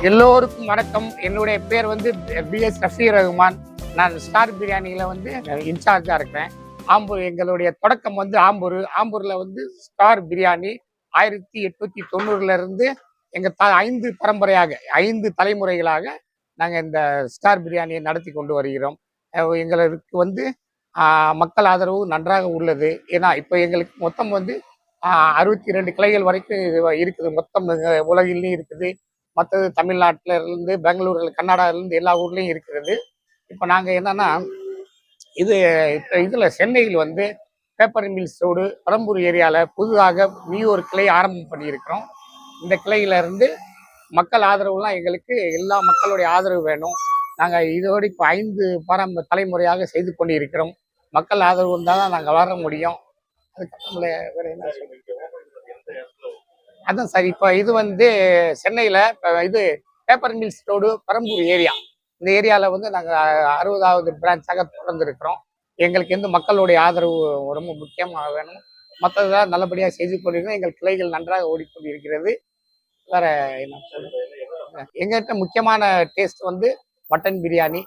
எல்லோருக்கும் வணக்கம். என்னுடைய பேர் வந்து பிஎஸ் ரஃபீர் ரஹ்மான். நான் ஸ்டார் பிரியாணியில் வந்து இன்சார்ஜாக இருக்கிறேன். ஆம்பூர் எங்களுடைய தொடக்கம் வந்து ஆம்பூரில் வந்து ஸ்டார் பிரியாணி 1890 எங்கள் 5 பரம்பரையாக 5 தலைமுறைகளாக நாங்கள் இந்த ஸ்டார் பிரியாணியை நடத்தி கொண்டு வருகிறோம். எங்களுக்கு வந்து மக்கள் ஆதரவு நன்றாக உள்ளது. ஏன்னா இப்போ எங்களுக்கு மொத்தம் வந்து 62 கிளைகள் வரைக்கும் இருக்குது. மொத்தம் உலகிலையும் இருக்குது. மற்றது தமிழ்நாட்டில் இருந்து பெங்களூரில் கர்நாடகாவிலேருந்து எல்லா ஊர்லேயும் இருக்கிறது. இப்போ நாங்கள் என்னன்னா இதில் சென்னையில் வந்து பேப்பர் மில்ஸ் ரோடு பெரம்பூர் ஏரியாவில் புதுதாக ஒரு கிளை ஆரம்பம் பண்ணியிருக்கிறோம். இந்த கிளையிலேருந்து மக்கள் ஆதரவுலாம் எங்களுக்கு எல்லா மக்களுடைய ஆதரவு வேணும். நாங்கள் இதோடு இப்போ 5 தலைமுறையாக செய்து கொண்டு இருக்கிறோம். மக்கள் ஆதரவு இருந்தால் தான் நாங்கள் வளர முடியும். அதுக்கப்புறம் வேறு என்ன சொல்லியிருக்கோம். அதான் சார், இப்போ இது வந்து சென்னையில் இது paper mills road Perambur area. இந்த ஏரியாவில் வந்து நாங்கள் 60வது பிரான்ச்சாக திறந்துருக்கிறோம். எங்களுக்கு வந்து மக்களுடைய ஆதரவு ரொம்ப முக்கியமாக வேணும். மற்றதான் நல்லபடியாக செய்து கொண்டிருக்கிறோம். எங்கள் கிளைகள் நன்றாக ஓடிக்கொண்டிருக்கிறது. வேற என்ன சொல்றது, எங்கள்கிட்ட முக்கியமான டேஸ்ட் வந்து மட்டன் பிரியாணி,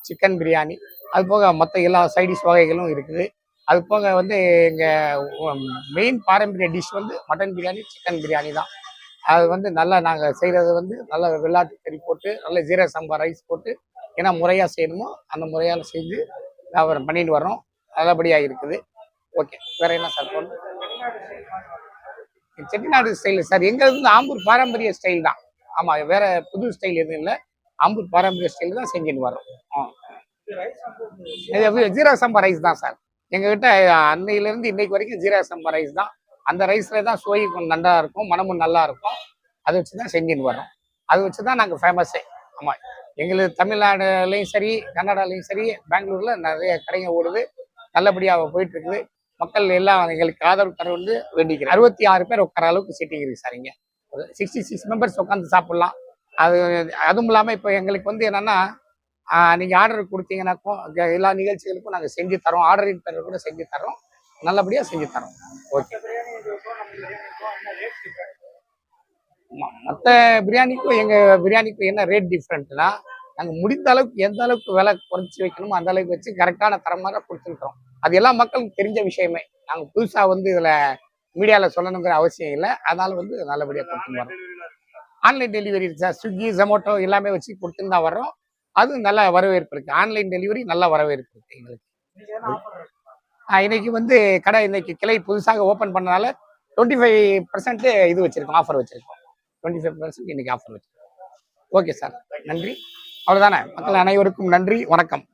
சிக்கன் பிரியாணி, அது போக மற்ற எல்லா சைடிஷ் வகைகளும் இருக்குது. அது போக வந்து எங்கள் மெயின் பாரம்பரிய டிஷ் வந்து மட்டன் பிரியாணி, சிக்கன் பிரியாணி தான். அது வந்து நல்லா நாங்கள் செய்கிறது வந்து நல்லா வெள்ளாட்டு கறி போட்டு நல்ல ஜீரக சம்பா ரைஸ் போட்டு ஏன்னா முறையாக செய்யணுமோ அந்த முறையால் செஞ்சு வியாபாரம் பண்ணிட்டு வர்றோம். நல்லபடியாக இருக்குது. ஓகே, வேற என்ன சார் போகணும்? செட்டிநாடு ஸ்டைல் சார், எங்களுக்கு வந்து ஆம்பூர் பாரம்பரிய ஸ்டைல் தான். ஆமாம், வேற புது ஸ்டைல் எதுவும் இல்லை. ஆம்பூர் பாரம்பரிய ஸ்டைல் தான் செஞ்சுட்டு வர்றோம். ஜீரக சம்பா ரைஸ் தான் சார். எங்ககிட்ட அன்னையிலேருந்து இன்னைக்கு வரைக்கும் ஜீரக சம்பா ரைஸ் தான். அந்த ரைஸ்ல தான் சுவை நல்லா இருக்கும், மனமும் நல்லா இருக்கும். அதை வச்சு தான் செஞ்சுட்டு வரோம். அதை வச்சு தான் நாங்கள் ஃபேமஸே. ஆமாம், எங்களுக்கு தமிழ்நாடுலையும் சரி, கர்நாடகாலையும் சரி, பெங்களூரில் நிறைய கடைங்க ஓடுது. நல்லபடியாக போயிட்டு இருக்குது. மக்கள் எல்லாம் எங்களுக்கு ஆதரவு தர வந்து வேண்டிக்கிறேன். 66 பேர் உட்கார அளவுக்கு சீட்டிங் இருக்குது சார். இங்கே 66 மெம்பர்ஸ் உட்காந்து சாப்பிட்லாம். அதுவும் இல்லாமல் இப்போ எங்களுக்கு வந்து என்னென்னா, நீங்கள் ஆர்டர் கொடுத்தீங்கன்னாக்கும் எல்லா நிகழ்ச்சிகளுக்கும் நாங்கள் செஞ்சு தரோம். ஆர்டரின் பேர் கூட செஞ்சு தரோம். நல்லபடியாக செஞ்சு தரோம். ஓகே. மற்ற பிரியாணிக்கும் எங்கள் பிரியாணிக்கும் என்ன ரேட் டிஃப்ரெண்ட்னா, நாங்கள் முடிந்த அளவுக்கு எந்த அளவுக்கு விலை குறைச்சி வைக்கணுமோ அந்த அளவுக்கு வச்சு கரெக்டான தரமாக கொடுத்துருக்குறோம். அது எல்லா மக்களுக்கும் தெரிஞ்ச விஷயமே. நாங்கள் புதுசாக வந்து இதில் மீடியாவில் சொல்லணுங்கிற அவசியம் இல்லை. அதனால வந்து நல்லபடியாக கொடுத்துன்னு வரோம். Online delivery sir, Swiggy, Zomato எல்லாமே வச்சு கொடுத்துன்னு தான் வர்றோம். அதுவும் நல்ல வரவேற்பு இருக்குது. ஆன்லைன் டெலிவரி நல்ல வரவேற்பு இருக்குது எங்களுக்கு. இன்னைக்கு வந்து கடை இன்னைக்கு கிளை புதுசாக ஓப்பன் பண்ணனால 25% இது வச்சிருக்கோம், ஆஃபர் வச்சிருக்கோம். 25% இன்னைக்கு ஆஃபர் வச்சிருக்கோம். ஓகே சார், நன்றி. அவ்வளோதானே. மக்கள் அனைவருக்கும் நன்றி, வணக்கம்.